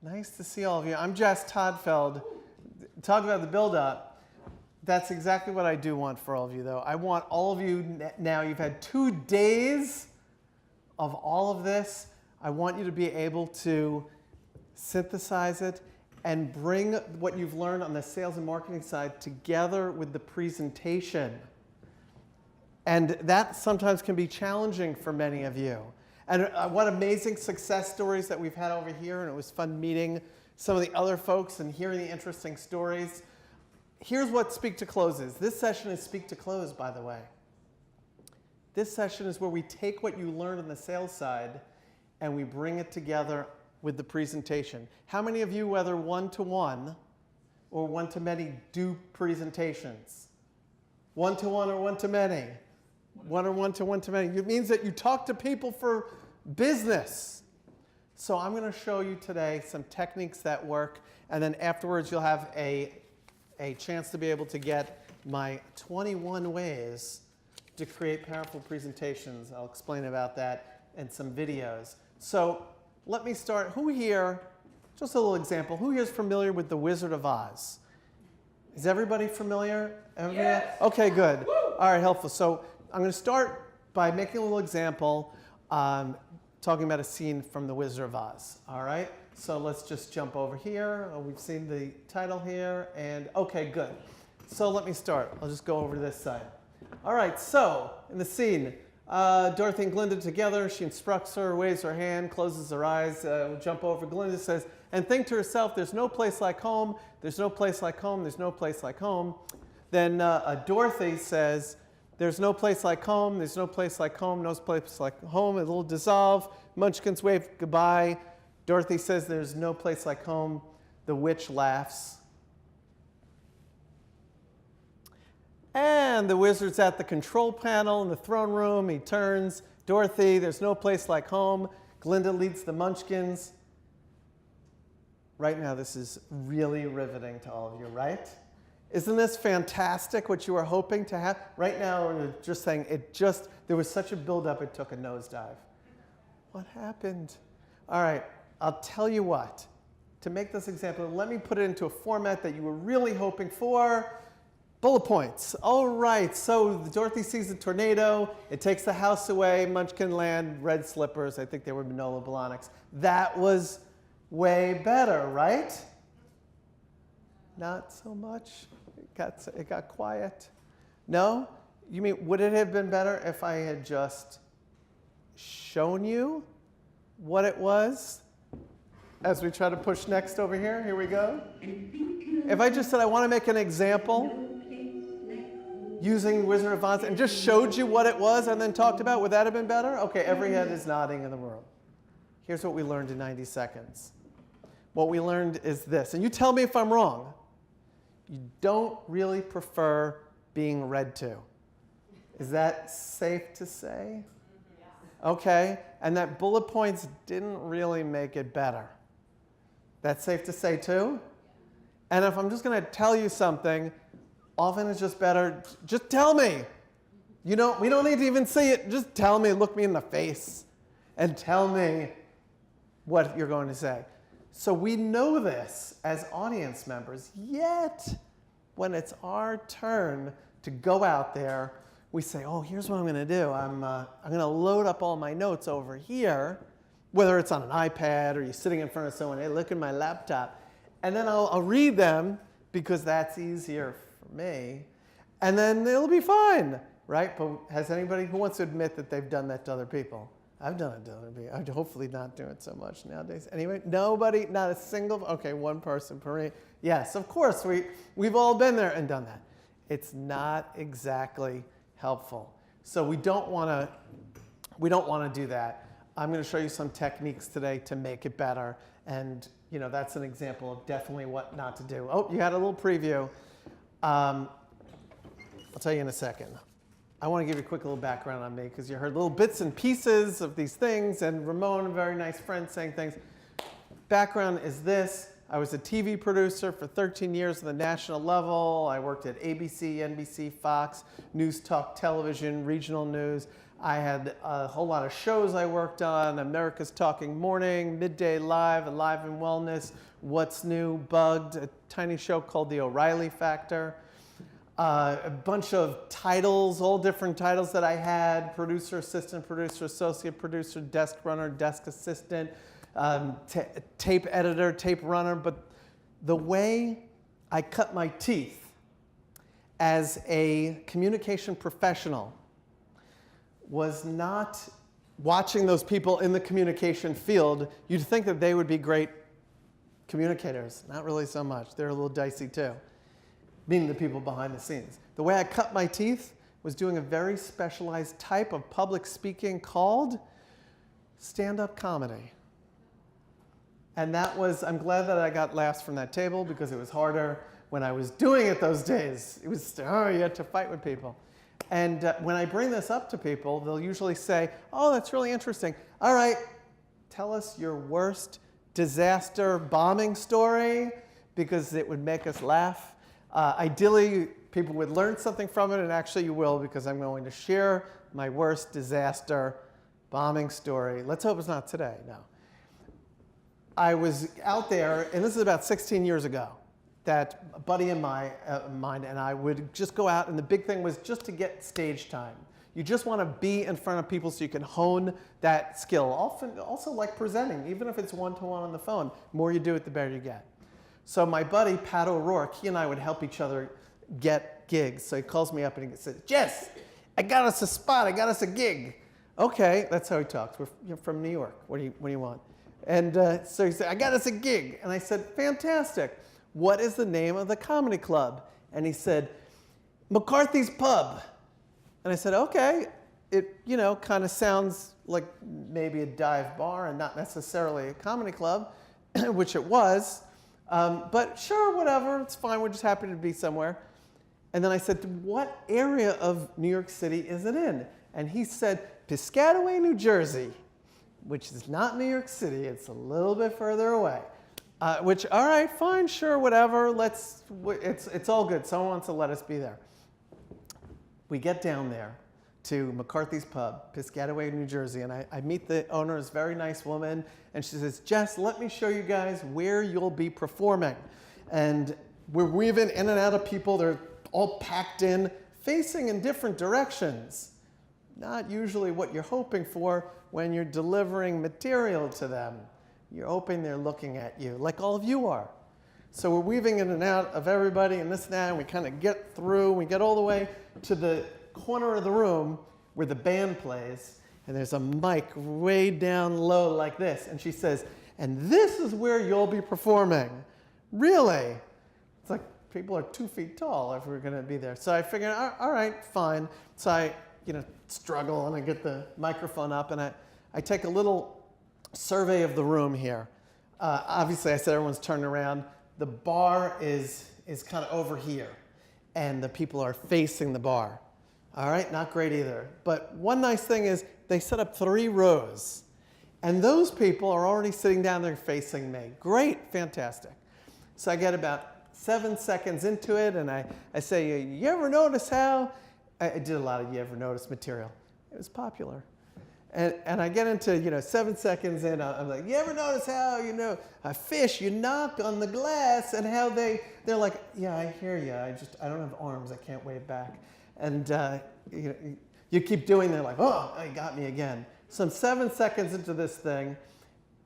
Nice to see all of you. I'm Jess Todtfeld. Talk about the build-up. That's exactly what I do want for all of you, though. I want all of you now. You've had 2 days of all of this. I want you to be able to synthesize it and bring what you've learned on the sales and marketing side together with the presentation. And that sometimes can be challenging for many of you. And what amazing success stories that we've had over here, and it was fun meeting some of the other folks and hearing the interesting stories. Here's what Speak to Close is. This session is Speak to Close, by the way. This session is where we take what you learned on the sales side and we bring it together with the presentation. How many of you, whether one-to-one or one-to-many, do presentations? One-to-one or one-to-many? One or one-to-many. It means that you talk to people for business. So I'm going to show you today some techniques that work, and then afterwards you'll have a chance to be able to get my 21 ways to create powerful presentations. I'll explain about that and some videos. So let me start. Who here, just a little example, who here is familiar with The Wizard of Oz? Is everybody familiar? Everybody? Yes. Okay, good. Woo! All right, helpful. So I'm going to start by making a little example, talking about a scene from The Wizard of Oz. All right? So let's just jump over here. We've seen the title here. And OK, good. So let me start. I'll just go over to this side. All right, so in the scene, Dorothy and Glinda together. She instructs her, waves her hand, closes her eyes. We'll jump over. Glinda says, and think to herself, there's no place like home. There's no place like home. There's no place like home. Then Dorothy says, there's no place like home. There's no place like home. No place like home. A little dissolve. Munchkins wave goodbye. Dorothy says, there's no place like home. The witch laughs. And the wizard's at the control panel in the throne room. He turns. Dorothy, there's no place like home. Glinda leads the Munchkins. Right now, this is really riveting to all of you, right? Isn't this fantastic, what you were hoping to have? Right now, we're just saying there was such a buildup, it took a nosedive. What happened? All right, I'll tell you what. To make this example, let me put it into a format that you were really hoping for. Bullet points. All right, so Dorothy sees a tornado. It takes the house away. Munchkin land, red slippers. I think they were Manolo Blahniks. That was way better, right? Not so much. It got quiet. No? You mean, would it have been better if I had just shown you what it was? As we try to push next over here, here we go. If I just said I want to make an example using Wizard of Oz and just showed you what it was and then talked about, would that have been better? Okay, every head is nodding in the room. Here's what we learned in 90 seconds. What we learned is this, and you tell me if I'm wrong. You don't really prefer being read to. Is that safe to say? Okay, and that bullet points didn't really make it better. That's safe to say too? And if I'm just going to tell you something, often it's just better, just tell me. We don't need to even see it. Just tell me, look me in the face, and tell me what you're going to say. So we know this as audience members, yet when it's our turn to go out there, we say, oh, here's what I'm going to do. I'm going to load up all my notes over here, whether it's on an iPad or you're sitting in front of someone, hey, look at my laptop. And then I'll read them because that's easier for me. And then it'll be fine, right? But has anybody who wants to admit that they've done that to other people? I've done it to other people. I'd hopefully not do it so much nowadays. Anyway, nobody, not a single, okay, one person per me. Yes, of course, we've all been there and done that. It's not exactly helpful. So we don't want to do that. I'm going to show you some techniques today to make it better. And that's an example of definitely what not to do. Oh, you had a little preview. I'll tell you in a second. I want to give you a quick little background on me because you heard little bits and pieces of these things, and Ramon, a very nice friend, saying things. Background is this. I was a TV producer for 13 years at the national level. I worked at ABC, NBC, Fox, News Talk Television, regional news. I had a whole lot of shows I worked on: America's Talking Morning, Midday Live, Alive and Wellness, What's New, Bugged, a tiny show called The O'Reilly Factor. A bunch of titles, all different titles that I had: producer, assistant producer, associate producer, desk runner, desk assistant, tape editor, tape runner. But the way I cut my teeth as a communication professional was not watching those people in the communication field. You'd think that they would be great communicators. Not really so much. They're a little dicey too, meaning the people behind the scenes. The way I cut my teeth was doing a very specialized type of public speaking called stand-up comedy. And that was, I'm glad that I got laughs from that table, because it was harder when I was doing it those days. It was, you had to fight with people. And when I bring this up to people, they'll usually say, oh, that's really interesting. All right, tell us your worst disaster bombing story, because it would make us laugh. Ideally, people would learn something from it, and actually you will, because I'm going to share my worst disaster bombing story. Let's hope it's not today, no. I was out there, and this is about 16 years ago, that a buddy of mine and I would just go out, and the big thing was just to get stage time. You just want to be in front of people so you can hone that skill. Often, also like presenting, even if it's one-to-one on the phone. The more you do it, the better you get. So my buddy, Pat O'Rourke, he and I would help each other get gigs. So he calls me up and he says, Jess, I got us a spot, I got us a gig. Okay, that's how he talks. We're from New York. What do you want? And so he said, I got us a gig. And I said, fantastic. What is the name of the comedy club? And he said, McCarthy's Pub. And I said, okay. It, kind of sounds like maybe a dive bar and not necessarily a comedy club, which it was. But sure, whatever, it's fine. We're just happy to be somewhere. And then I said, what area of New York City is it in? And he said, Piscataway, New Jersey, which is not New York City. It's a little bit further away. Which, all right, fine, sure, whatever. It's all good. Someone wants to let us be there. We get down there to McCarthy's Pub, Piscataway, New Jersey, and I meet the owner, this very nice woman, and she says, Jess, let me show you guys where you'll be performing. And we're weaving in and out of people. They're all packed in, facing in different directions. Not usually what you're hoping for when you're delivering material to them. You're hoping they're looking at you, like all of you are. So we're weaving in and out of everybody and this and that, and we kind of get through. We get all the way to the corner of the room where the band plays, and there's a mic way down low like this. And she says, and this is where you'll be performing. Really? It's like people are 2 feet tall if we're going to be there. So I figured, all right, fine. So I struggle, and I get the microphone up, and I take a little survey of the room here. Obviously, I said everyone's turned around. The bar is kind of over here, and the people are facing the bar. All right, not great either. But one nice thing is they set up 3 rows, and those people are already sitting down there facing me. Great, fantastic. So I get about 7 seconds into it, and I say, you ever notice how? I did a lot of you ever notice material. It was popular. And I get into, 7 seconds in, I'm like, you ever notice how, a fish, you knock on the glass, and how they're like, yeah, I hear you. I don't have arms. I can't wave back. And you keep doing, they're like, oh, you got me again. So I'm 7 seconds into this thing,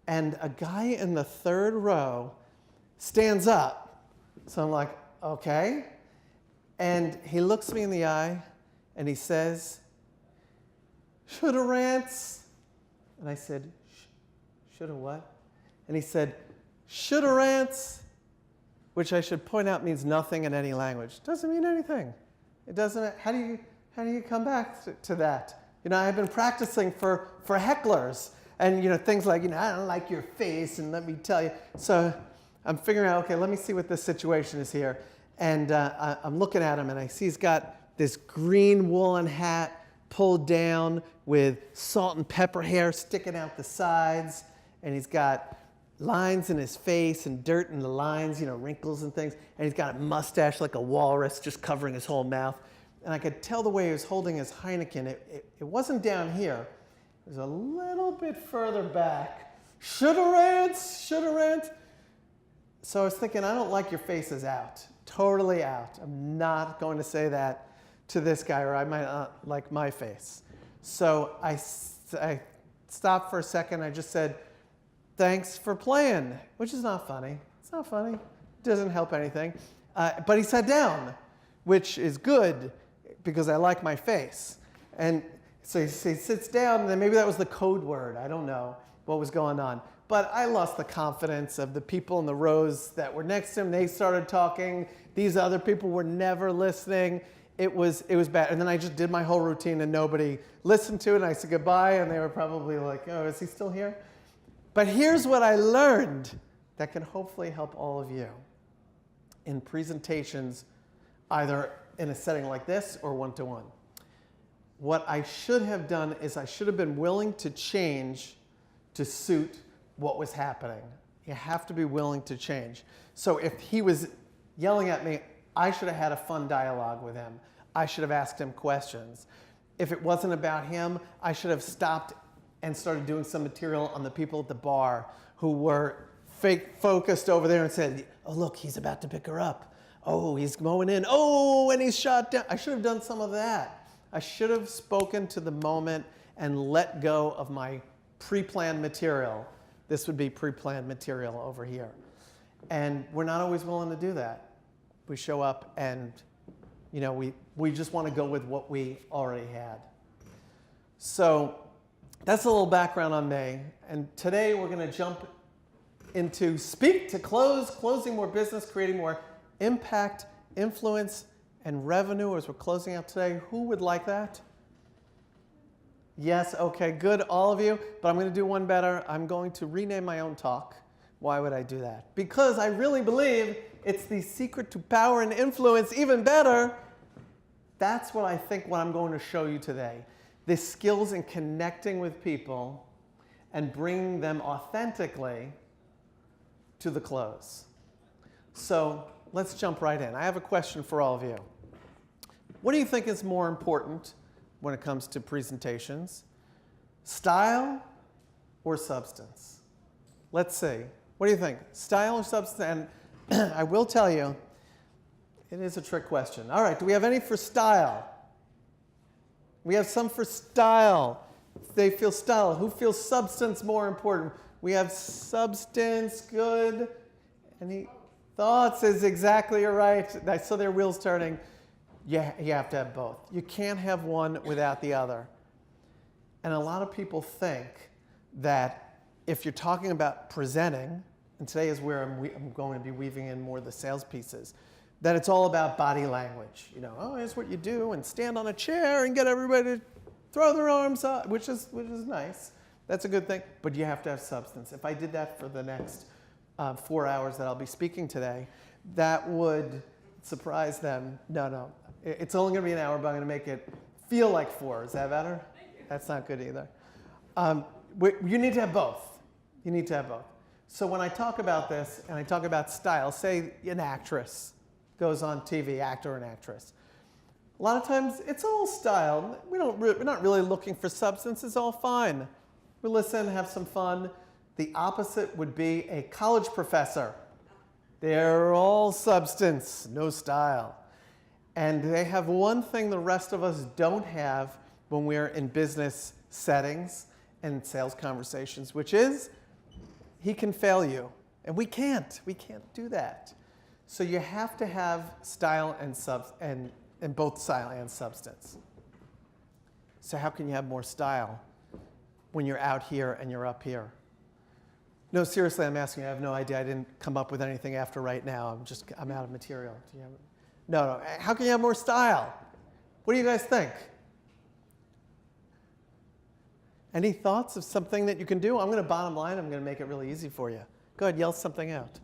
and a guy in the 3rd row stands up. So I'm like, okay. And he looks me in the eye, and he says, shoulda rants. And I said, shoulda what? And he said, shoulda rants, which I should point out means nothing in any language. Doesn't mean anything. It doesn't. How do you come back to that? I've been practicing for hecklers, and things like, I don't like your face, and let me tell you. So I'm figuring out, okay, let me see what this situation is here. And I'm looking at him, and I see he's got this green woolen hat pulled down with salt and pepper hair sticking out the sides, and he's got lines in his face and dirt in the lines, wrinkles and things, and he's got a mustache like a walrus just covering his whole mouth. and I could tell the way he was holding his Heineken. It wasn't down here. It was a little bit further back. Shoulda rant. So I was thinking, I don't like your faces out. Totally out. I'm not going to say that to this guy, or I might not like my face. So I stopped for a second. I just said, thanks for playing, which is not funny. It's not funny. It doesn't help anything. But he sat down, which is good because I like my face. And so he sits down, and then maybe that was the code word. I don't know what was going on. But I lost the confidence of the people in the rows that were next to him. They started talking. These other people were never listening. It was bad. And then I just did my whole routine, and nobody listened to it. And I said goodbye, and they were probably like, oh, is he still here? But here's what I learned that can hopefully help all of you in presentations, either in a setting like this or one-to-one. What I should have done is I should have been willing to change to suit what was happening. You have to be willing to change. So if he was yelling at me, I should have had a fun dialogue with him. I should have asked him questions. If it wasn't about him, I should have stopped and started doing some material on the people at the bar who were fake focused over there and said, oh, look, he's about to pick her up. Oh, he's going in. Oh, and he's shot down. I should have done some of that. I should have spoken to the moment and let go of my pre-planned material. This would be pre-planned material over here. And we're not always willing to do that. We show up and, we just want to go with what we already had. So that's a little background on me. And today we're going to jump into speak to close, closing more business, creating more impact, influence, and revenue as we're closing out today. Who would like that? Yes, okay, good, all of you. But I'm going to do one better. I'm going to rename my own talk. Why would I do that? Because I really believe it's the secret to power and influence. Even better, that's what I think what I'm going to show you today. The skills in connecting with people and bringing them authentically to the close. So let's jump right in. I have a question for all of you. What do you think is more important when it comes to presentations? Style or substance? Let's see. What do you think? Style or substance? And I will tell you, it is a trick question. All right, do we have any for style? We have some for style. They feel style. Who feels substance more important? We have substance, good. Any thoughts is exactly right. I saw their wheels turning. Yeah, you have to have both. You can't have one without the other. And a lot of people think that if you're talking about presenting, and today is where I'm going to be weaving in more of the sales pieces, that it's all about body language. Oh, here's what you do, and stand on a chair and get everybody to throw their arms up, which is nice. That's a good thing, but you have to have substance. If I did that for the next 4 hours that I'll be speaking today, that would surprise them. No, it's only going to be an hour, but I'm going to make it feel like 4. Is that better? That's not good either. You need to have both. You need to have both. So when I talk about this and I talk about style, say an actress goes on TV, actor and actress. A lot of times it's all style. We're not really looking for substance. It's all fine. We listen, have some fun. The opposite would be a college professor. They're all substance, no style. And they have one thing the rest of us don't have when we're in business settings and sales conversations, which is he can fail you. And we can't. We can't do that. So you have to have style and both style and substance. So how can you have more style when you're out here and you're up here? No, seriously, I'm asking you. I have no idea. I didn't come up with anything after right now. I'm out of material. No. How can you have more style? What do you guys think? Any thoughts of something that you can do? I'm going to bottom line. I'm going to make it really easy for you. Go ahead, yell something out.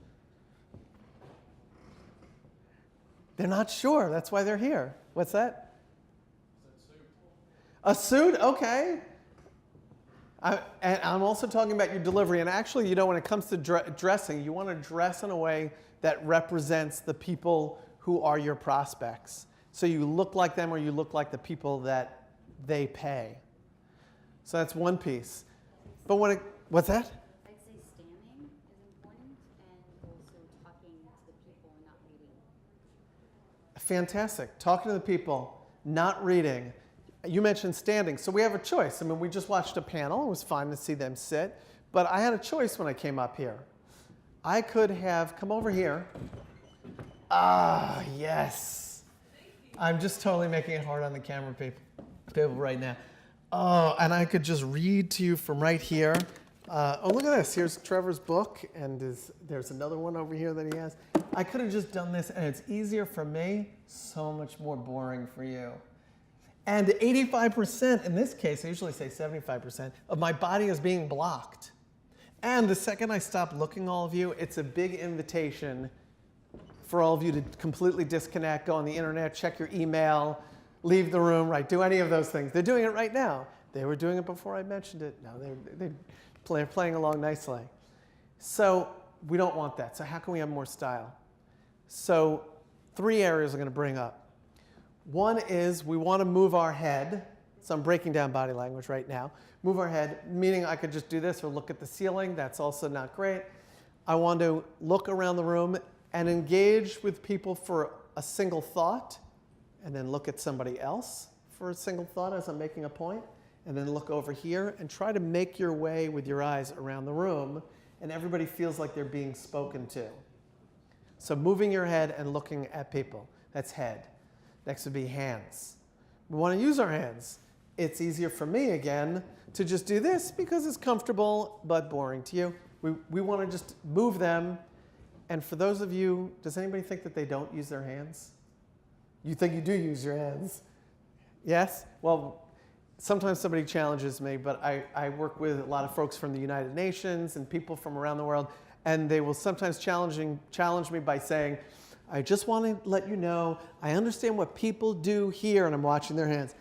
They're not sure. That's why they're here. What's that? A suit? Okay. And I'm also talking about your delivery. And actually, when it comes to dressing, you want to dress in a way that represents the people who are your prospects. So you look like them or you look like the people that they pay. So that's one piece. But what's that? I'd say standing is important and also talking to the people and not reading. Fantastic. Talking to the people, not reading. You mentioned standing. So we have a choice. I mean, we just watched a panel. It was fun to see them sit. But I had a choice when I came up here. I could have come over here. Ah, yes. I'm just totally making it hard on the camera people right now. Oh, and I could just read to you from right here. Oh, look at this. Here's Trevor's book, and there's another one over here that he has. I could have just done this, and it's easier for me, so much more boring for you. And 85%, in this case, I usually say 75%, of my body is being blocked. And the second I stop looking all of you, it's a big invitation for all of you to completely disconnect, go on the internet, check your email, leave the room, right? Do any of those things. They're doing it right now. They were doing it before I mentioned it. Now they're playing along nicely. So we don't want that. So how can we have more style? So 3 areas I'm going to bring up. One is we want to move our head. So I'm breaking down body language right now. Move our head, meaning I could just do this or look at the ceiling. That's also not great. I want to look around the room and engage with people for a single thought, and then look at somebody else for a single thought as I'm making a point, and then look over here and try to make your way with your eyes around the room, and everybody feels like they're being spoken to. So moving your head and looking at people. That's head. Next would be hands. We want to use our hands. It's easier for me, again, to just do this because it's comfortable but boring to you. We want to just move them. And for those of you, does anybody think that they don't use their hands? You think you do use your hands? Yes? Well, sometimes somebody challenges me, but I work with a lot of folks from the United Nations and people from around the world, and they will sometimes challenge me by saying, I just want to let you know, I understand what people do here, and I'm watching their hands.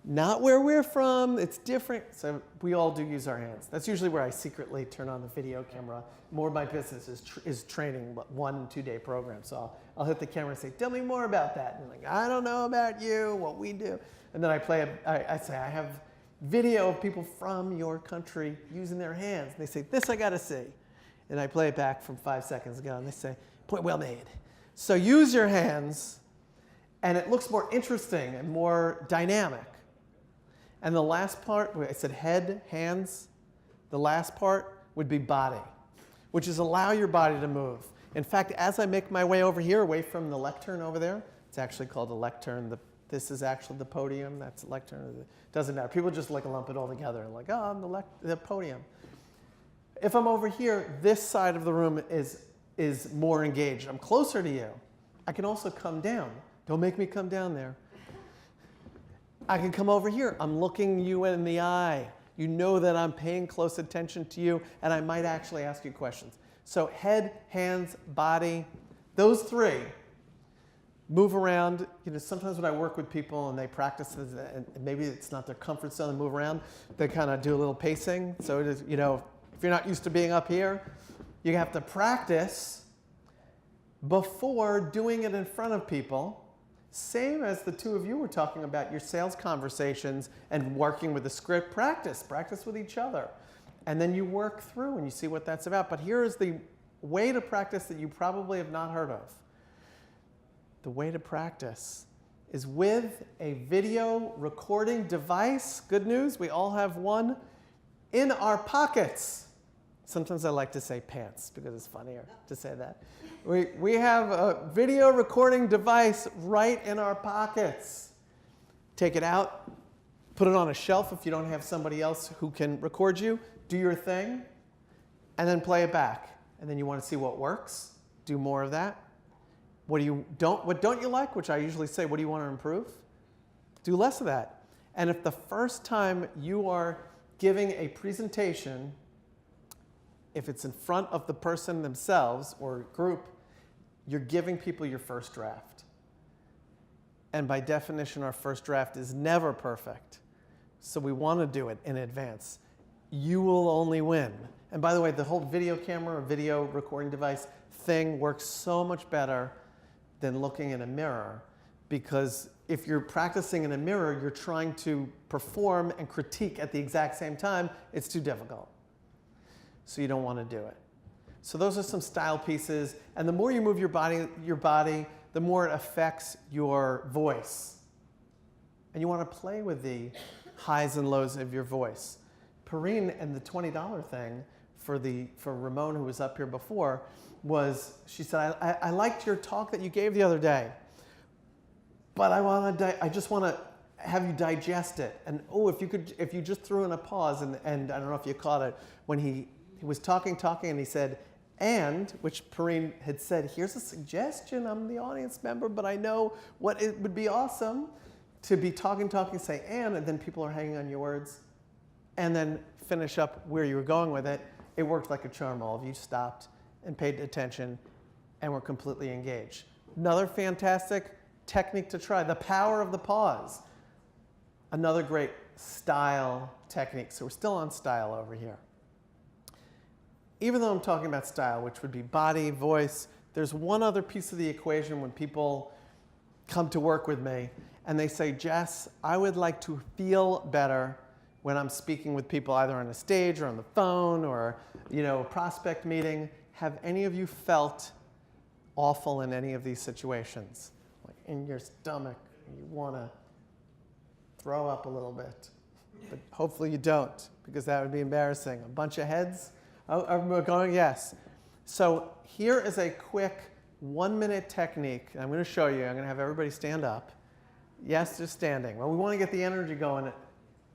Not where we're from, it's different. So we all do use our hands. That's usually where I secretly turn on the video camera. More of my business is training 1 and 2 day programs. So I'll hit the camera and say, tell me more about that. And I'm like, I don't know about you, what we do. And then I say, I have video of people from your country using their hands. And they say, this I gotta see. And I play it back from 5 seconds ago, and they say, point well made. So use your hands, and it looks more interesting and more dynamic. And the last part, I said head, hands. The last part would be body, which is allow your body to move. In fact, as I make my way over here, away from the lectern over there, it's actually called a lectern. This is actually the podium. That's a lectern. It doesn't matter. People just like lump it all together. Like, oh, I'm the podium. If I'm over here, this side of the room is more engaged. I'm closer to you. I can also come down. Don't make me come down there. I can come over here. I'm looking you in the eye. You know that I'm paying close attention to you, and I might actually ask you questions. So head, hands, body, those 3 move around. You know, sometimes when I work with people and they practice, and maybe it's not their comfort zone to move around, they kind of do a little pacing. So it is, you know, if you're not used to being up here, you have to practice before doing it in front of people. Same as the 2 of you were talking about your sales conversations and working with the script. Practice with each other. And then you work through and you see what that's about. But here is the way to practice that you probably have not heard of. The way to practice is with a video recording device. Good news, we all have one in our pockets. Sometimes I like to say pants because it's funnier to say that. We have a video recording device right in our pockets. Take it out, put it on a shelf if you don't have somebody else who can record you. Do your thing, and then play it back. And then you want to see what works. Do more of that. What don't you like? Which I usually say, what do you want to improve? Do less of that. And if the first time you are giving a presentation, if it's in front of the person themselves or group, you're giving people your first draft. And by definition, our first draft is never perfect. So we want to do it in advance. You will only win. And by the way, the whole video camera or video recording device thing works so much better than looking in a mirror, because if you're practicing in a mirror, you're trying to perform and critique at the exact same time. It's too difficult. So you don't want to do it. So those are some style pieces. And the more you move your body, the more it affects your voice. And you want to play with the highs and lows of your voice. Perrine and the $20 thing for Ramon, who was up here before, was, she said, I liked your talk that you gave the other day, but I just want to have you digest it. And if you just threw in a pause, and I don't know if you caught it, when he was talking, and he said, and, which Perrine had said, here's a suggestion, I'm the audience member, but I know what it would be awesome to be talking, say and then people are hanging on your words, and then finish up where you were going with it. It worked like a charm. All of you stopped and paid attention and were completely engaged. Another fantastic technique to try, the power of the pause. Another great style technique. So we're still on style over here. Even though I'm talking about style, which would be body, voice, there's one other piece of the equation when people come to work with me and they say, Jess, I would like to feel better when I'm speaking with people either on a stage or on the phone or a prospect meeting. Have any of you felt awful in any of these situations? Like in your stomach, you want to throw up a little bit. But hopefully you don't, because that would be embarrassing. A bunch of heads? Oh, we're going, yes. So here is a quick 1-minute technique. I'm going to show you. I'm going to have everybody stand up. Yes, just standing. Well, we want to get the energy going.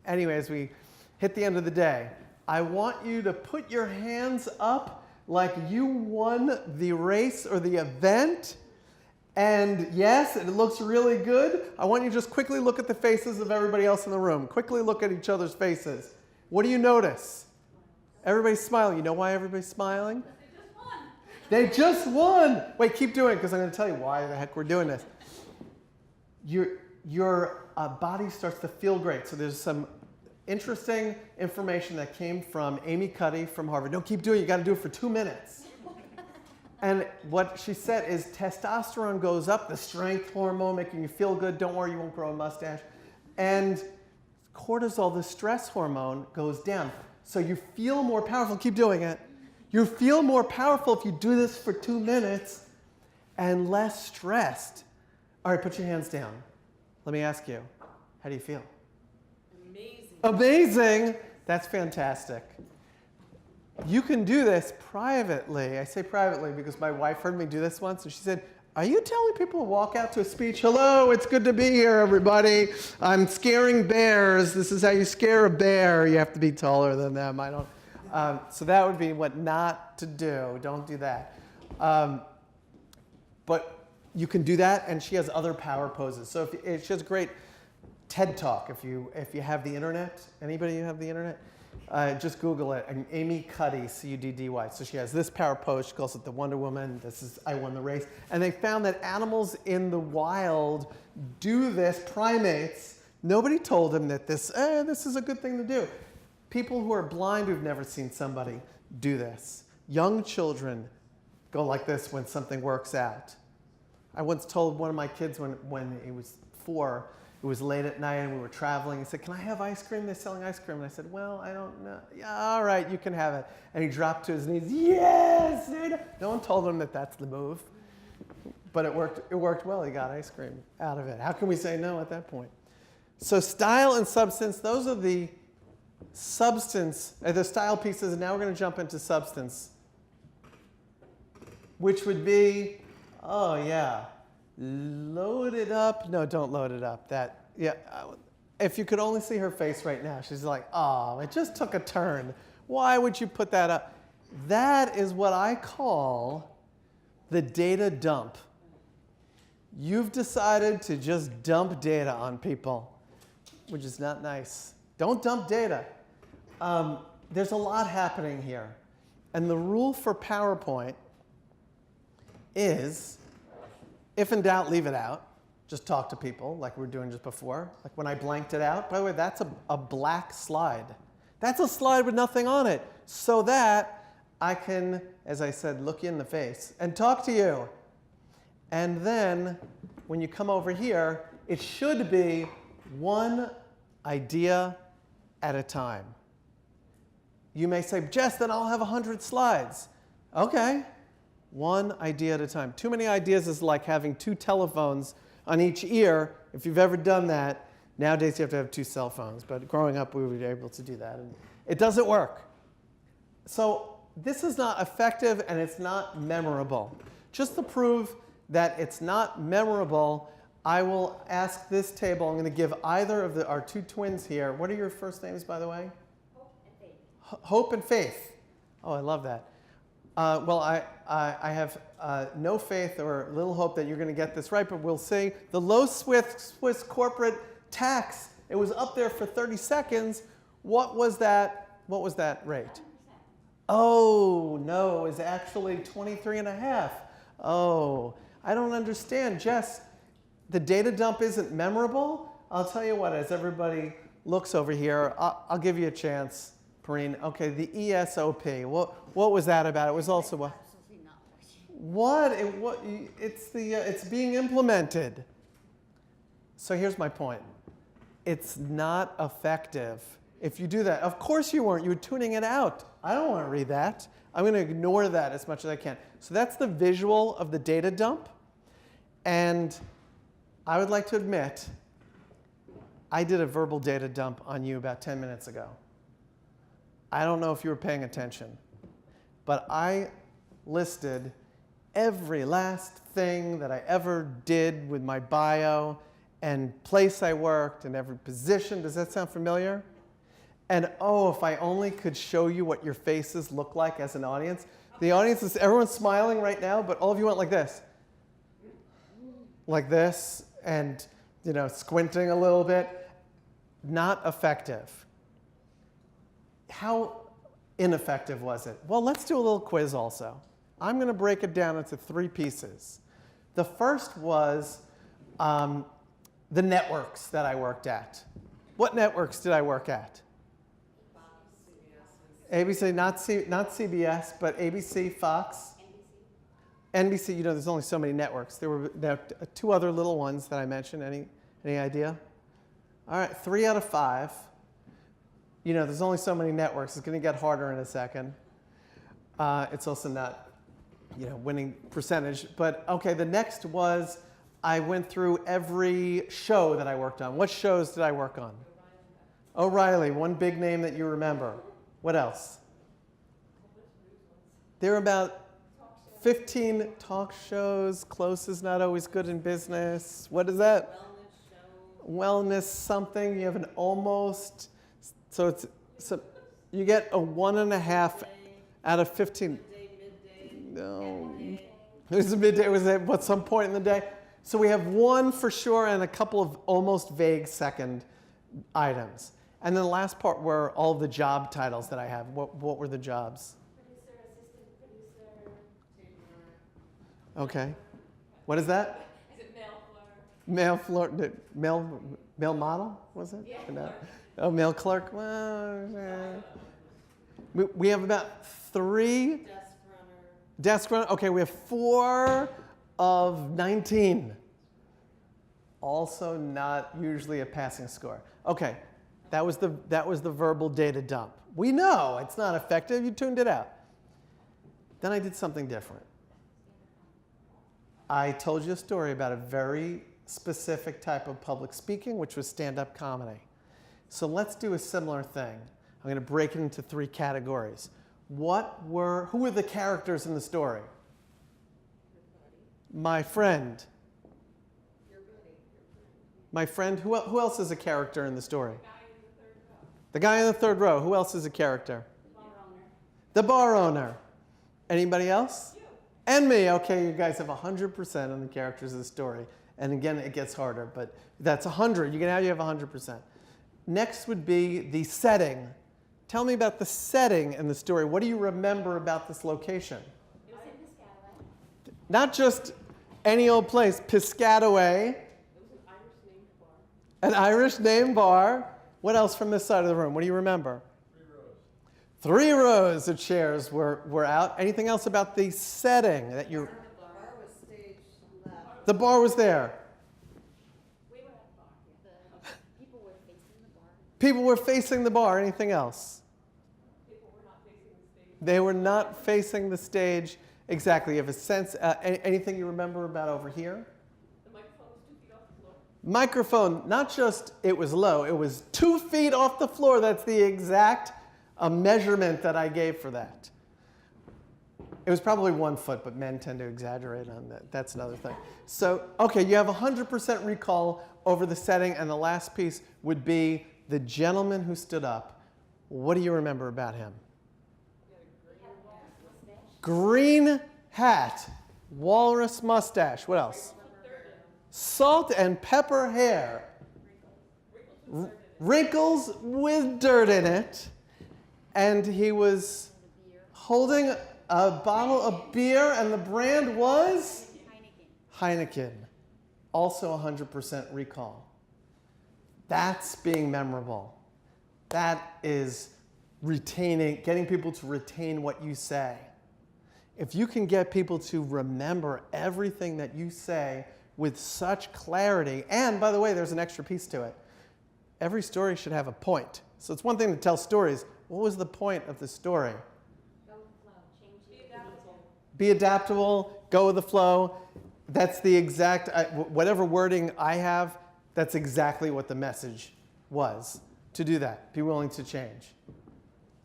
Anyway, as we hit the end of the day, I want you to put your hands up like you won the race or the event. And yes, it looks really good. I want you to just quickly look at the faces of everybody else in the room. Quickly look at each other's faces. What do you notice? Everybody's smiling. You know why everybody's smiling? They just won. Wait, keep doing it, because I'm going to tell you why the heck we're doing this. Your body starts to feel great. So there's some interesting information that came from Amy Cuddy from Harvard. No, keep doing it. You got to do it for 2 minutes. And what she said is testosterone goes up, the strength hormone making you feel good. Don't worry, you won't grow a mustache. And cortisol, the stress hormone, goes down. So you feel more powerful. Keep doing it. You feel more powerful if you do this for 2 minutes and less stressed. All right, put your hands down. Let me ask you, how do you feel? Amazing. Amazing. That's fantastic. You can do this privately. I say privately because my wife heard me do this once, and she said, are you telling people to walk out to a speech? Hello, it's good to be here, everybody. I'm scaring bears. This is how you scare a bear. You have to be taller than them. I don't. So that would be what not to do. Don't do that. But you can do that, and she has other power poses. So she has a great TED Talk if you have the internet. Anybody have the internet? Just Google it. And Amy Cuddy, C-U-D-D-Y. So she has this power pose. She calls it the Wonder Woman. This is I won the race. And they found that animals in the wild do this. Primates. Nobody told them that this is a good thing to do. People who are blind who've never seen somebody do this. Young children go like this when something works out. I once told one of my kids when he was 4, it was late at night and we were traveling. He said, can I have ice cream? They're selling ice cream. And I said, well, I don't know. Yeah, all right, you can have it. And he dropped to his knees. Yes! No one told him that that's the move. But it worked well. He got ice cream out of it. How can we say no at that point? So style and substance, those are the substance, the style pieces. And now we're going to jump into substance, which would be, oh yeah, load it up. No, don't load it up. If you could only see her face right now, she's like, oh, it just took a turn. Why would you put that up? That is what I call the data dump. You've decided to just dump data on people, which is not nice. Don't dump data. There's a lot happening here. And the rule for PowerPoint is, if in doubt, leave it out. Just talk to people like we were doing just before. Like when I blanked it out. By the way, that's a black slide. That's a slide with nothing on it. So that I can, as I said, look you in the face and talk to you. And then when you come over here, it should be one idea at a time. You may say, Jess, then I'll have 100 slides. Okay, one idea at a time. Too many ideas is like having 2 telephones on each ear. If you've ever done that, nowadays you have to have 2 cell phones. But growing up, we were able to do that. And it doesn't work. So this is not effective and it's not memorable. Just to prove that it's not memorable, I will ask this table. I'm going to give either of our 2 twins here. What are your first names, by the way? Hope and Faith. Oh, I love that. Well, I have no faith or little hope that you're going to get this right, but we'll see. The low Swiss corporate tax, it was up there for 30 seconds. What was that? What was that rate? Oh, no, it was actually 23.5. Oh, I don't understand. Jess, the data dump isn't memorable? I'll tell you what, as everybody looks over here, I'll give you a chance. Perrine, okay, the ESOP. What was that about? It was also what? Absolutely not working. It's being implemented. So here's my point. It's not effective. If you do that, of course you weren't. You were tuning it out. I don't want to read that. I'm going to ignore that as much as I can. So that's the visual of the data dump. And I would like to admit, I did a verbal data dump on you about 10 minutes ago. I don't know if you were paying attention, but I listed every last thing that I ever did with my bio and place I worked and every position. Does that sound familiar? And oh, if I only could show you what your faces look like as an audience. The audience is, everyone's smiling right now, but all of you went like this. Like this, and squinting a little bit. Not effective. How ineffective was it? Well, let's do a little quiz also. I'm going to break it down into 3 pieces. The first was the networks that I worked at. What networks did I work at? ABC, not CBS, but ABC, Fox. NBC, there's only so many networks. There were 2 other little ones that I mentioned. Any idea? All right, 3 out of 5. There's only so many networks. It's going to get harder in a second. It's also not, winning percentage. But okay, the next was I went through every show that I worked on. What shows did I work on? O'Reilly, one big name that you remember. What else? There were about 15 talk shows. Close is not always good in business. What is that? Wellness something. You have an almost. So you get a 1.5 out of 15. No, it was a midday. It was at some point in the day. So we have 1 for sure and a couple of almost vague second items. And then the last part were all the job titles that I have. What were the jobs? Producer, assistant producer, Okay. What is that? is it male floor? Male model, was it? Yeah, No. clerk. Oh, male clerk. Well, we have about 3 desk runner. Okay, we have 4 of 19. Also not usually a passing score. Okay, that was the verbal data dump. We know it's not effective. You tuned it out. Then I did something different. I told you a story about a very specific type of public speaking, which was stand-up comedy. So let's do a similar thing. I'm going to break it into 3 categories. Who were the characters in the story? My friend. My friend. Who else is a character in the story? The guy in the third row. Who else is a character? The bar owner. Anybody else? You. And me. Okay, you guys have 100% on the characters of the story. And again, it gets harder, but that's 100. Now you have 100%. Next would be the setting. Tell me about the setting in the story. What do you remember about this location? It was in Piscataway. Not just any old place, Piscataway. It was an Irish named bar. An Irish name bar. What else from this side of the room? What do you remember? 3 rows of chairs were out. Anything else about the setting that you? The bar was staged left. The bar was there. People were facing the bar. Anything else? People were not facing the stage. They were not facing the stage. Exactly. You have a sense. Anything you remember about over here? The microphone was 2 feet off the floor. Microphone, not just it was low, it was 2 feet off the floor. That's the exact measurement that I gave for that. It was probably 1 foot, but men tend to exaggerate on that. That's another thing. So, okay, you have 100% recall over the setting, and the last piece would be the gentleman who stood up. What do you remember about him? Green hat, walrus mustache. What else? Salt and pepper hair. Wrinkles with dirt in it. And he was holding a bottle of beer, and the brand was? Heineken. Also 100% recall. That's being memorable. That is getting people to retain what you say. If you can get people to remember everything that you say with such clarity, and by the way, there's an extra piece to it. Every story should have a point. So it's one thing to tell stories. What was the point of the story? Go with the flow. Change Be adaptable. Be adaptable, go with the flow. That's the exact, whatever wording I have, that's exactly what the message was. To do that, be willing to change.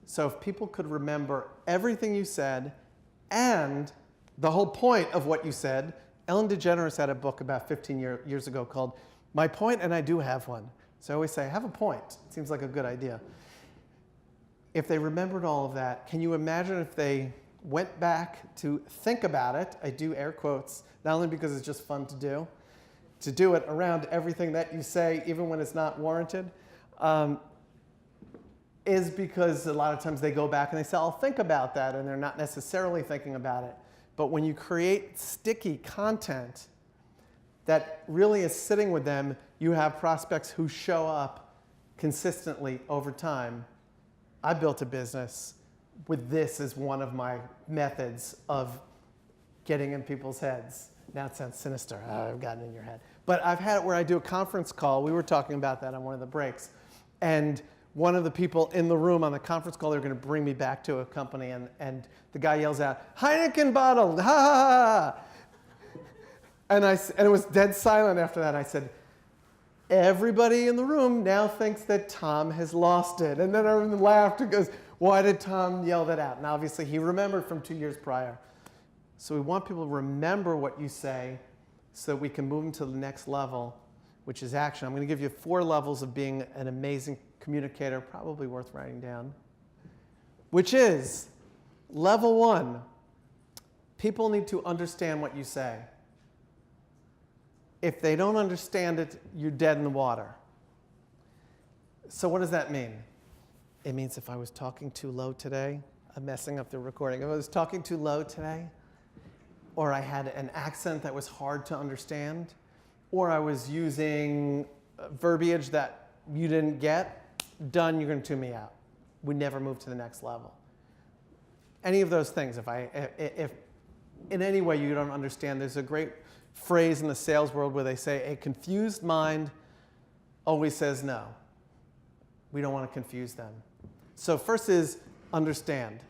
So if people could remember everything you said and the whole point of what you said, Ellen DeGeneres had a book about 15 years ago called My Point, and I Do Have One. So I always say, have a point. It seems like a good idea. If they remembered all of that, can you imagine if they went back to think about it? I do air quotes, not only because it's just fun to do it around everything that you say, even when it's not warranted, is because a lot of times they go back and they say, I'll think about that, and they're not necessarily thinking about it. But when you create sticky content that really is sitting with them, you have prospects who show up consistently over time. I built a business with this as one of my methods of getting in people's heads. Now it sounds sinister. I've gotten in your head. But I've had it where I do a conference call. We were talking about that on one of the breaks. And one of the people in the room on the conference call, they were going to bring me back to a company. And the guy yells out, Heineken bottle, ha ha ha. And it was dead silent after that. I said, everybody in the room now thinks that Tom has lost it. And then everyone laughed and goes, why did Tom yell that out? And obviously he remembered from 2 years prior. So we want people to remember what you say so that we can move them to the next level, which is action. I'm going to give you 4 levels of being an amazing communicator, probably worth writing down, which is level 1, people need to understand what you say. If they don't understand it, you're dead in the water. So what does that mean? It means if I was talking too low today, I'm messing up the recording. If I was talking too low today, or I had an accent that was hard to understand, or I was using verbiage that you didn't get, done, you're going to tune me out. We never move to the next level. Any of those things, if in any way you don't understand, there's a great phrase in the sales world where they say, a confused mind always says no. We don't want to confuse them. So first is understand.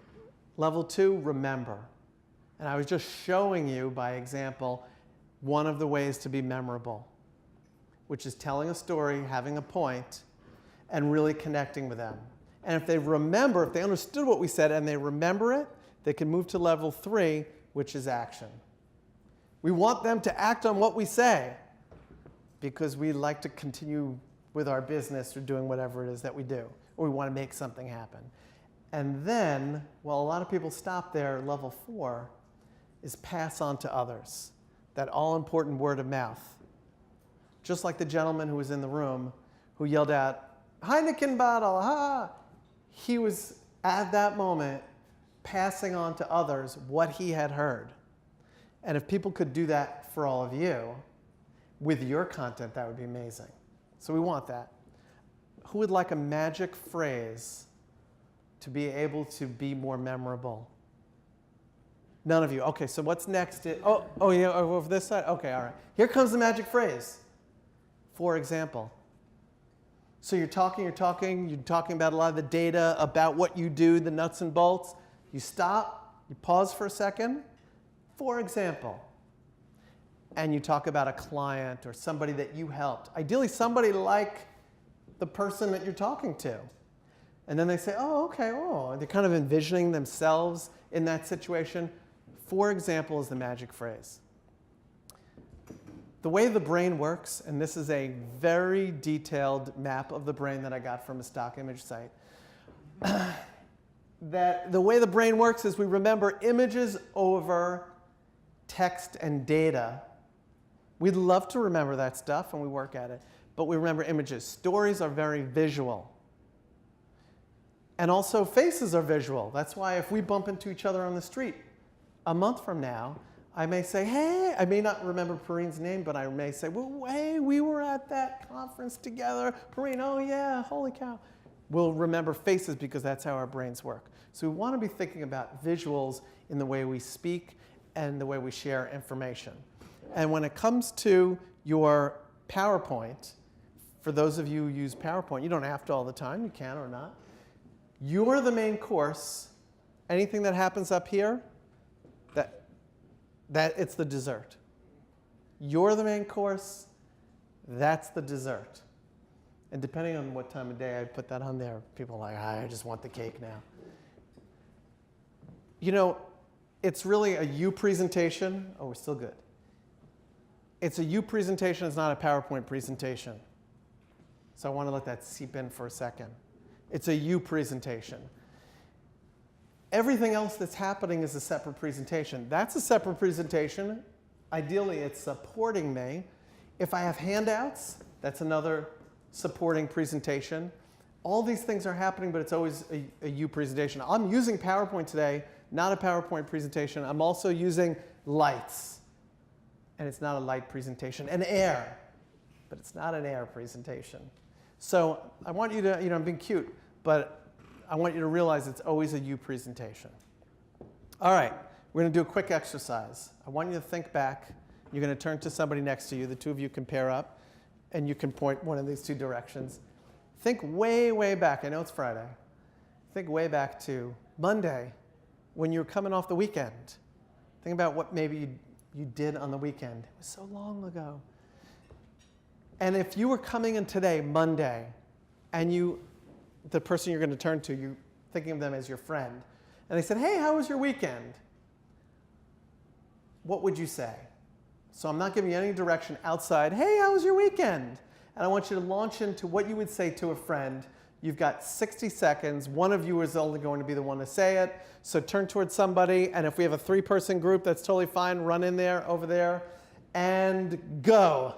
Level 2, remember. And I was just showing you by example one of the ways to be memorable, which is telling a story, having a point, and really connecting with them. And if they remember, if they understood what we said and they remember it, they can move to level 3, which is action. We want them to act on what we say because we like to continue with our business or doing whatever it is that we do, or we want to make something happen. And then, well, a lot of people stop there. Level 4 is pass on to others, that all-important word of mouth. Just like the gentleman who was in the room who yelled out, Heineken bottle, ha! He was, at that moment, passing on to others what he had heard. And if people could do that for all of you with your content, that would be amazing. So we want that. Who would like a magic phrase to be able to be more memorable? None of you. Okay, so what's next? Over this side? Okay, all right. Here comes the magic phrase. For example, So you're talking about a lot of the data, about what you do, the nuts and bolts. You stop, you pause for a second, for example, and you talk about a client or somebody that you helped. Ideally, somebody like the person that you're talking to. And then they say, oh, okay, oh, they're kind of envisioning themselves in that situation. For example is the magic phrase. The way the brain works, and this is a very detailed map of the brain that I got from a stock image site, that the way the brain works is we remember images over text and data. We'd love to remember that stuff, and we work at it, but we remember images. Stories are very visual. And also faces are visual. That's why if we bump into each other on the street a month from now, I may say, hey, I may not remember Perrine's name, but I may say, well, hey, we were at that conference together. Perrine, oh yeah, holy cow. We'll remember faces because that's how our brains work. So we want to be thinking about visuals in the way we speak and the way we share information. And when it comes to your PowerPoint, for those of you who use PowerPoint, you don't have to all the time, you can or not. You're the main course. Anything that happens up here, that it's the dessert. You're the main course, that's the dessert. And depending on what time of day I put that on there, people are like, I just want the cake now. You know, it's really a you presentation. Oh, we're still good. It's a you presentation, it's not a PowerPoint presentation. So I want to let that seep in for a second. It's a you presentation. Everything else that's happening is a separate presentation. That's a separate presentation. Ideally, it's supporting me. If I have handouts, that's another supporting presentation. All these things are happening, but it's always a you presentation. I'm using PowerPoint today, not a PowerPoint presentation. I'm also using lights, and it's not a light presentation. And air, but it's not an air presentation. So I want you to, I'm being cute, but I want you to realize it's always a you presentation. All right, we're going to do a quick exercise. I want you to think back. You're going to turn to somebody next to you. The two of you can pair up, and you can point one of these two directions. Think way, way back. I know it's Friday. Think way back to Monday when you were coming off the weekend. Think about what maybe you did on the weekend. It was so long ago. And if you were coming in today, Monday, and the person you're going to turn to, you're thinking of them as your friend, and they said, hey, how was your weekend? What would you say? So I'm not giving you any direction outside, hey, how was your weekend? And I want you to launch into what you would say to a friend. You've got 60 seconds. One of you is only going to be the one to say it. So turn towards somebody, and if we have a 3-person group, that's totally fine. Run in there, over there, and go.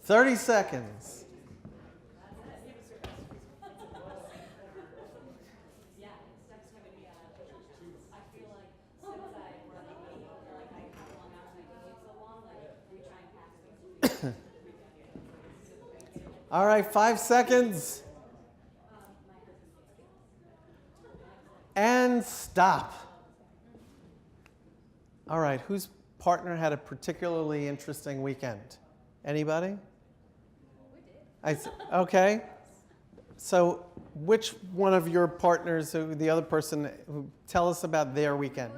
Thirty seconds. All right, 5 seconds. And stop. All right, whose partner had a particularly interesting weekend? Anybody? Okay. So which one of your partners, the other person, tell us about their weekend?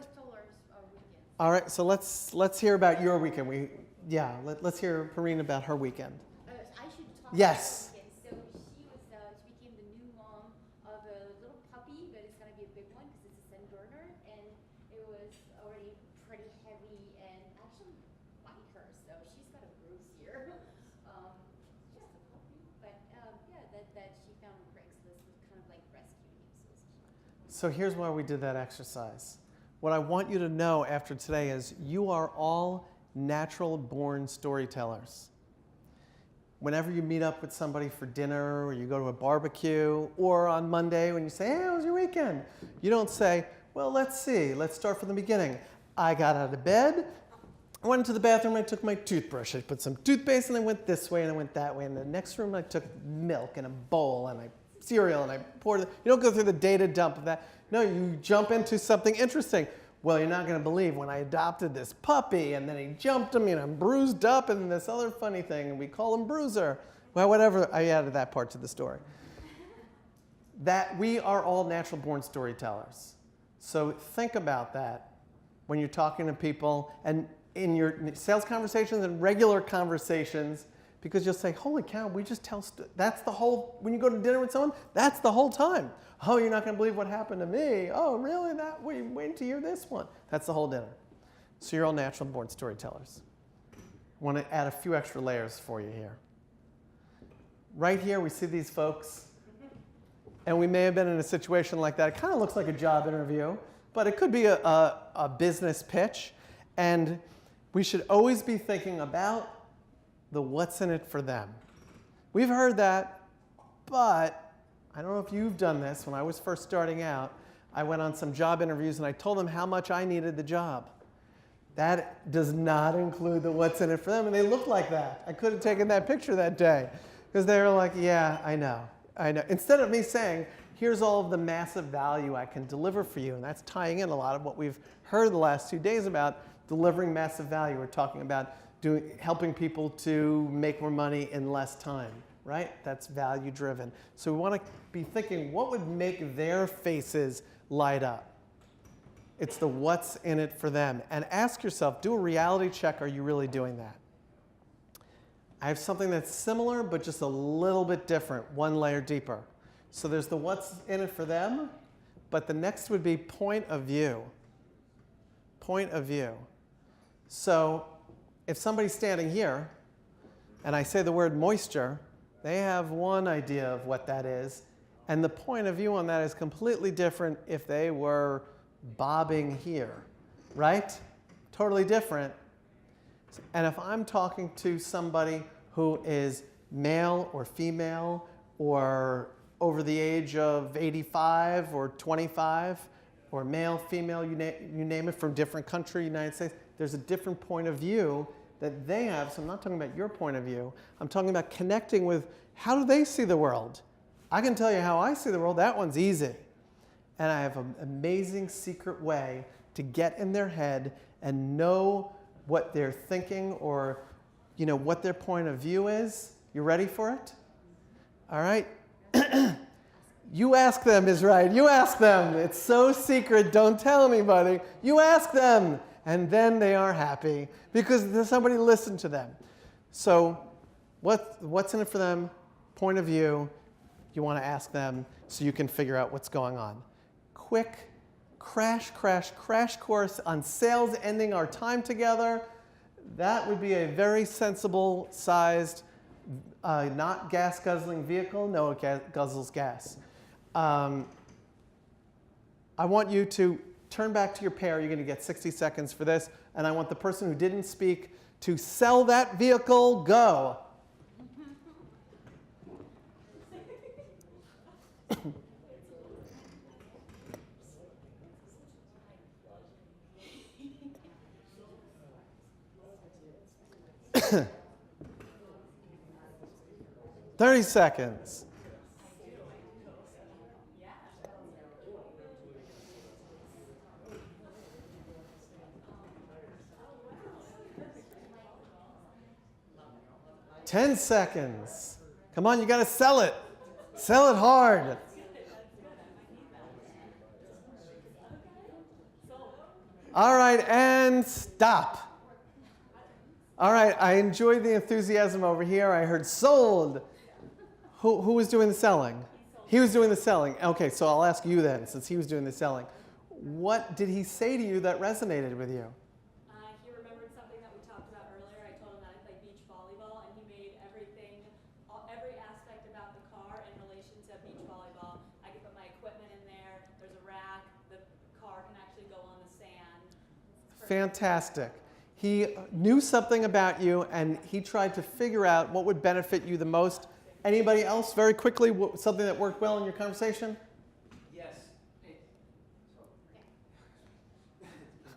All right, so let's hear about your weekend. Let's hear Perrine about her weekend. I should talk Yes. about her weekend. So she became the new mom of a little puppy, but it's going to be a big one because it's a St. Bernard, and it was already pretty heavy and actually bite her, so she's got a bruise here. Just a puppy, but that she found on Craigslist was kind of like rescuing him, so it's cute. So here's why we did that exercise. What I want you to know after today is you are all natural-born storytellers. whenever you meet up with somebody for dinner or you go to a barbecue or on Monday when you say, hey, how was your weekend? You don't say, well, let's see. Let's start from the beginning. I got out of bed. I went into the bathroom and I took my toothbrush. I put some toothpaste and I went this way and I went that way. In the next room I took milk in a bowl and cereal and I poured it. You don't go through the data dump of that. No, you jump into something interesting. Well, you're not going to believe when I adopted this puppy and then he jumped him and I'm bruised up and this other funny thing and we call him Bruiser. Well, whatever, I added that part to the story. That we are all natural born storytellers. So think about that when you're talking to people and in your sales conversations and regular conversations, because you'll say, holy cow, we just tell, that's the whole, when you go to dinner with someone, that's the whole time. Oh, you're not going to believe what happened to me. Oh, really? Wait to hear this one. That's the whole dinner. So you're all natural born storytellers. I want to add a few extra layers for you here. Right here, we see these folks, and we may have been in a situation like that. It kind of looks like a job interview, but it could be a business pitch, and we should always be thinking about the what's in it for them. We've heard that, but I don't know if you've done this. When I was first starting out, I went on some job interviews and I told them how much I needed the job. That does not include the what's in it for them, and they look like that. I could have taken that picture that day because they were like, yeah, I know. Instead of me saying, here's all of the massive value I can deliver for you, and that's tying in a lot of what we've heard the last 2 days about delivering massive value. We're talking about helping people to make more money in less time, right? That's value driven. So we want to be thinking, what would make their faces light up? It's the what's in it for them. And ask yourself, do a reality check, are you really doing that? I have something that's similar, but just a little bit different, one layer deeper. So there's the what's in it for them, but the next would be point of view. Point of view. So if somebody's standing here, and I say the word moisture, they have one idea of what that is, and the point of view on that is completely different if they were bobbing here, right? Totally different. And if I'm talking to somebody who is male or female or over the age of 85 or 25, or male, female, you name it, from different country, United States, there's a different point of view that they have. So I'm not talking about your point of view. I'm talking about connecting with how do they see the world. I can tell you how I see the world. That one's easy. And I have an amazing secret way to get in their head and know what they're thinking or what their point of view is. You ready for it? All right. You ask them is right. You ask them. It's so secret. Don't tell anybody. You ask them. And then they are happy because somebody listened to them. So what's in it for them? Point of view. You want to ask them so you can figure out what's going on. Quick crash course on sales, ending our time together. That would be a very sensible sized, not gas guzzling vehicle. No, it guzzles gas. I want you to turn back to your pair. You're going to get 60 seconds for this. And I want the person who didn't speak to sell that vehicle. Go. Thirty seconds. Ten seconds. Come on, you got to sell it. Sell it hard. All right, and stop. All right, I enjoyed the enthusiasm over here. I heard sold. Who was doing the selling? He was doing the selling. Okay, so I'll ask you then, since he was doing the selling. What did he say to you that resonated with you? He remembered something that we talked about earlier. I told him that I play beach volleyball, and he made every aspect about the car in relation to beach volleyball. I can put my equipment in there. There's a rack. The car can actually go on the sand. Fantastic. He knew something about you, and he tried to figure out what would benefit you the most. Anybody else, very quickly, something that worked well in your conversation? Yes. Get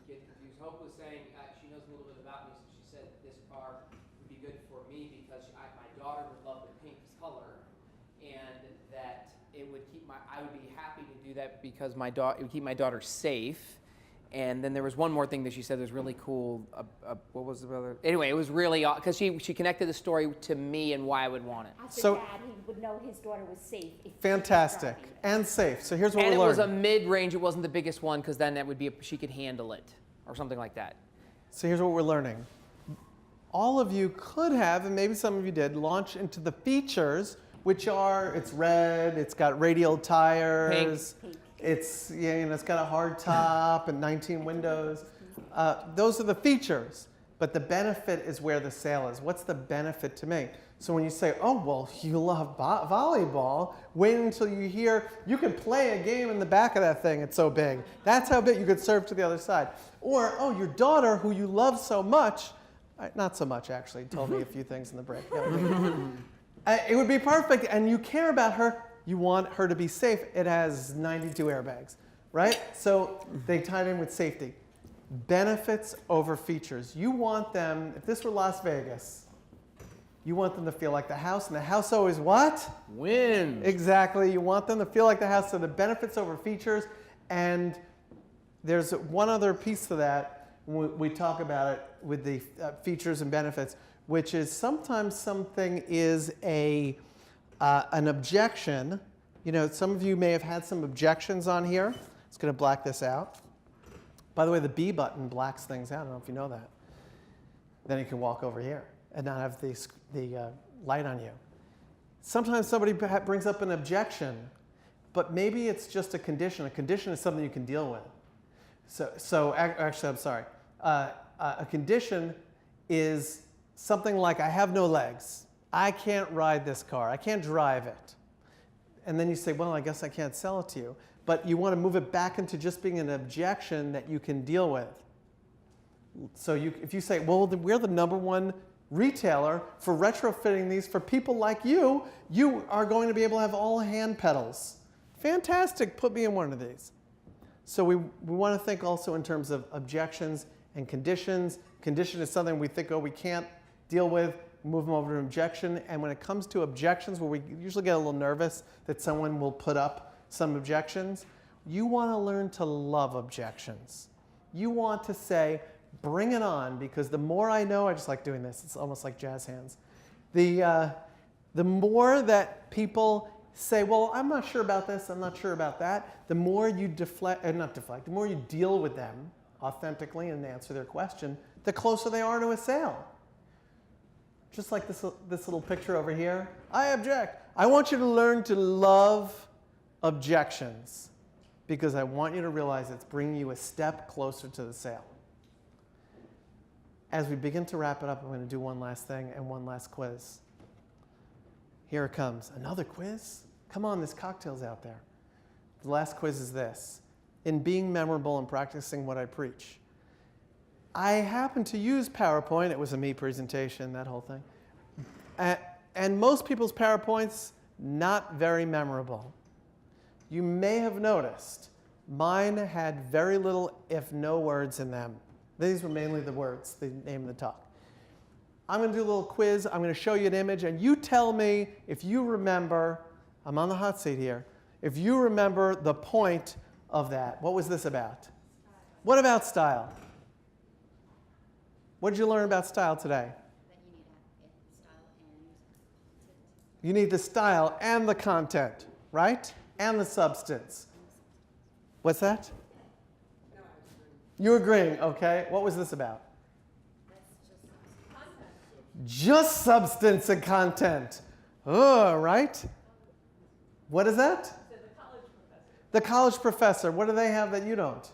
confused. Hope was saying she knows a little bit about me, so she said that this car would be good for me because my daughter would love the pink color, and that it would I would be happy to do that because it would keep my daughter safe. And then there was one more thing that she said that was really cool. What was the other? Anyway, it was really, because she connected the story to me and why I would want it. As a So- dad, he would know his daughter was safe. If Fantastic. she was driving. And safe. So here's what And we it learned. was a mid-range. It wasn't the biggest one because then that would be she could handle it or something like that. So here's what we're learning. All of you could have, and maybe some of you did, launch into the features, which are, it's red, it's got radial tires, Pink. it's it's got a hard top and 19 windows. Those are the features, but the benefit is where the sale is. What's the benefit to me? So when you say, oh, well, you love volleyball, wait until you hear you can play a game in the back of that thing. It's so big. That's how big you could serve to the other side. Or, oh, your daughter, who you love so much, not so much actually, told me a few things in the break. It would be perfect, and you care about her. You want her to be safe. It has 92 airbags, right? So they tied in with safety. Benefits over features. You want them, if this were Las Vegas, you want them to feel like the house, and the house always what? Wins. Exactly. You want them to feel like the house, so the benefits over features. And there's one other piece to that. We talk about it with the features and benefits, which is sometimes something is an objection. Some of you may have had some objections on here. It's going to black this out. By the way, the B button blacks things out. I don't know if you know that. Then you can walk over here and not have the light on you. Sometimes somebody brings up an objection, but maybe it's just a condition. A condition is something you can deal with. So actually, I'm sorry. A condition is something like, I have no legs. I can't ride this car. I can't drive it. And then you say, well, I guess I can't sell it to you. But you want to move it back into just being an objection that you can deal with. So if you say, well, we're the #1 retailer for retrofitting these for people like you, you are going to be able to have all hand pedals. Fantastic, put me in one of these. So we want to think also in terms of objections and conditions. Condition is something we think, oh, we can't deal with, move them over to objection. And when it comes to objections, where we usually get a little nervous that someone will put up some objections, you want to learn to love objections. You want to say, bring it on, because the more I know, I just like doing this. It's almost like jazz hands. The more that people say, well, I'm not sure about this, I'm not sure about that, the more you the more you deal with them authentically and answer their question, the closer they are to a sale. Just like this little picture over here. I object. I want you to learn to love objections, because I want you to realize it's bringing you a step closer to the sale. As we begin to wrap it up, I'm going to do one last thing and one last quiz. Here it comes. Another quiz? Come on, there's cocktails out there. The last quiz is this. In being memorable and practicing what I preach, I happened to use PowerPoint. It was a me presentation, that whole thing. And most people's PowerPoints, not very memorable. You may have noticed mine had very little, if no words in them. These were mainly the words, the name of the talk. I'm going to do a little quiz. I'm going to show you an image, and you tell me if you remember. I'm on the hot seat here. If you remember the point of that. What was this about? What about style? What did you learn about style today? That you need You need a style and content. the style and the content, right? And the substance. What's that? You're agreeing, okay. What was this about? That's just Content. Just substance and content. Oh, right. What is that? So the college professor. The college professor. What do they have that you don't?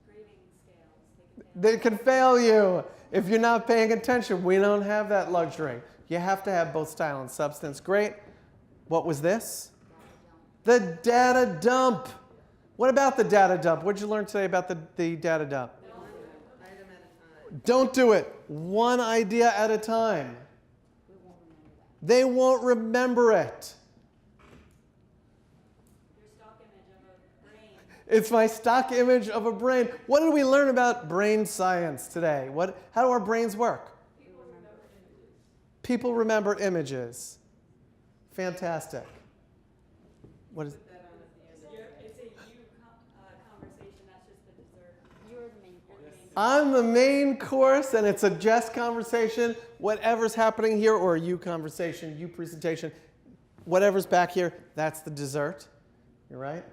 Grading scales. They can fail you if you're not paying attention. We don't have that luxury. You have to have both style and substance. Great. What was this? The data dump. What about the data dump? What did you learn today about the data dump? Don't do it. One idea at a time. We won't remember that. They won't remember it. Your stock image of a brain. It's my stock image of a brain. What did we learn about brain science today? How do our brains work? People remember images. Fantastic. What is? It's a conversation. That's just the dessert. You're the main course. I'm the main course, and it's a Jess conversation. Whatever's happening here, or a you conversation, you presentation, whatever's back here, that's the dessert. You're right.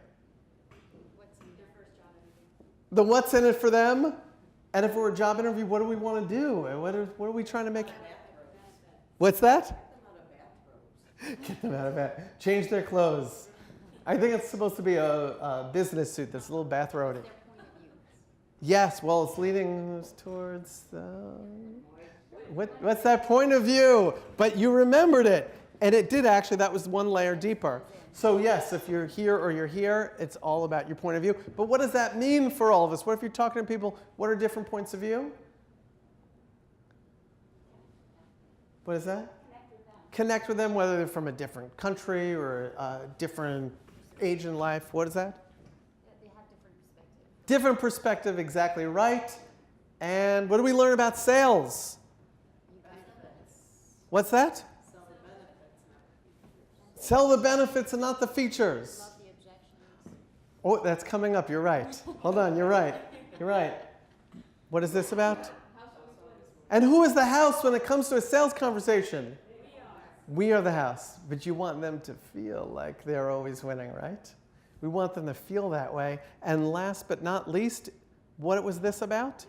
What's in Your first job interview. The what's in it for them, and if it were a job interview, what do we want to do? And what are we trying to make? What's that? Get them out of bed. Change their clothes. I think it's supposed to be a business suit that's a little bathrobe. their point of view? Yes, well, it's leading us towards what's that point of view? But you remembered it. And it did actually, that was one layer deeper. So yes, if you're here or you're here, it's all about your point of view. But what does that mean for all of us? What if you're talking to people, what are different points of view? What is that? Connect with them, whether they're from a different country or a different age in life. What is that? They have different perspectives. Different perspective, exactly right. And what do we learn about sales? What's that? Sell the benefits and not the features. Love the objections. Oh, that's coming up. You're right. Hold on. You're right. You're right. What is this about? And who is the house when it comes to a sales conversation? We are the house. But you want them to feel like they're always winning, right? We want them to feel that way. And last but not least, what was this about?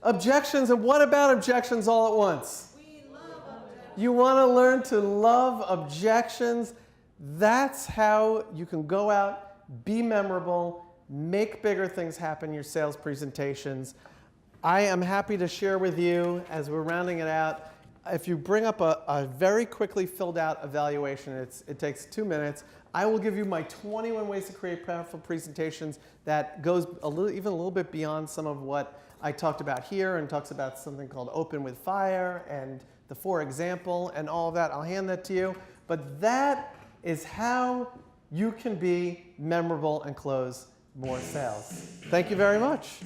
Objections. And what about objections all at once? You want to learn to love objections. That's how you can go out, be memorable, make bigger things happen in your sales presentations. I am happy to share with you, as we're rounding it out, if you bring up a very quickly filled out evaluation, it takes 2 minutes, I will give you my 21 ways to create powerful presentations that goes even a little bit beyond some of what I talked about here and talks about something called Open with Fire and the 4 example and all of that. I'll hand that to you. But that is how you can be memorable and close more sales. Thank you very much.